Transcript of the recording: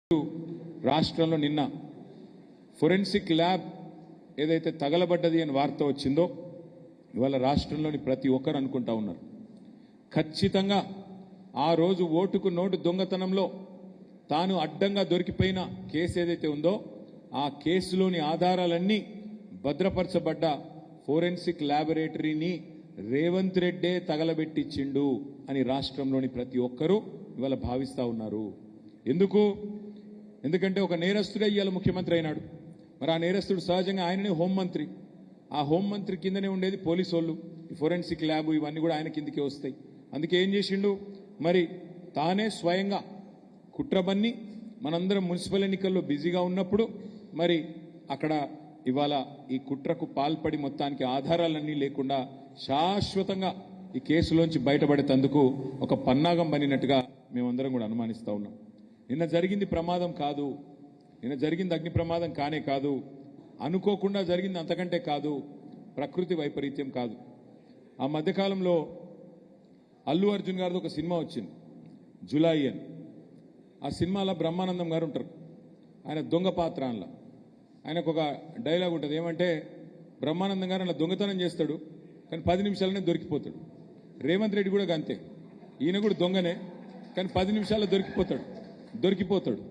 రాష్ట్రంలో నిన్న forensic lab ఏదైతే తగలబడ్డది అని వార్త వచ్చిందో ఇవాళ రాష్ట్రంలోని ప్రతి ఒక్కరు అనుకుంటా ఉన్నారు ఖచ్చితంగా ఆ రోజు ఓటుకు నోటు దొంగతనంలో తాను అడ్డంగా దొరికిపోయిన కేసు ఏదైతే ఉందో ఆ కేసులోని ఆధారాలన్నీ భద్రపరచబడ్డ ఫోరెన్సిక్ ల్యాబొరేటరీని రేవంత్ రెడ్డే తగలబెట్టించిండు అని రాష్ట్రంలోని ప్రతి ఒక్కరూ ఇవాళ భావిస్తా ఉన్నారు. ఎందుకంటే ఒక నేరస్తుడే ఇవాళ ముఖ్యమంత్రి అయినాడు. మరి ఆ నేరస్తుడు సహజంగా ఆయననే హోంమంత్రి. ఆ హోంమంత్రి కిందనే ఉండేది పోలీసు వాళ్ళు. ఈ ఫోరెన్సిక్ ల్యాబ్ ఇవన్నీ కూడా ఆయన కిందకే వస్తాయి. అందుకే ఏం చేసిండు, మరి తానే స్వయంగా కుట్రబన్ని మనందరం మున్సిపల్ ఎన్నికల్లో బిజీగా ఉన్నప్పుడు మరి అక్కడ ఇవాళ ఈ కుట్రకు పాల్పడి మొత్తానికి ఆధారాలన్నీ లేకుండా శాశ్వతంగా ఈ కేసులోంచి బయటపడేందుకు ఒక పన్నాగం పనినట్టుగా మేమందరం కూడా అనుమానిస్తూ ఉన్నాం. నిన్న జరిగింది ప్రమాదం కాదు, నిన్న జరిగింది అగ్ని ప్రమాదం కానే కాదు, అనుకోకుండా జరిగింది అంతకంటే కాదు, ప్రకృతి వైపరీత్యం కాదు. ఆ మధ్యకాలంలో అల్లు అర్జున్ గారిది ఒక సినిమా వచ్చింది జులై అని. ఆ సినిమాలో బ్రహ్మానందం గారు ఉంటారు. ఆయన దొంగ పాత్ర అందులో. ఆయనకు ఒక డైలాగ్ ఉంటుంది, ఏమంటే బ్రహ్మానందం గారు అలా దొంగతనం చేస్తాడు కానీ 10 నిమిషాలనే దొరికిపోతాడు. రేవంత్ రెడ్డి కూడా అంతే, ఈయన కూడా దొంగనే కానీ 10 నిమిషాల్లో దొరికిపోతాడు.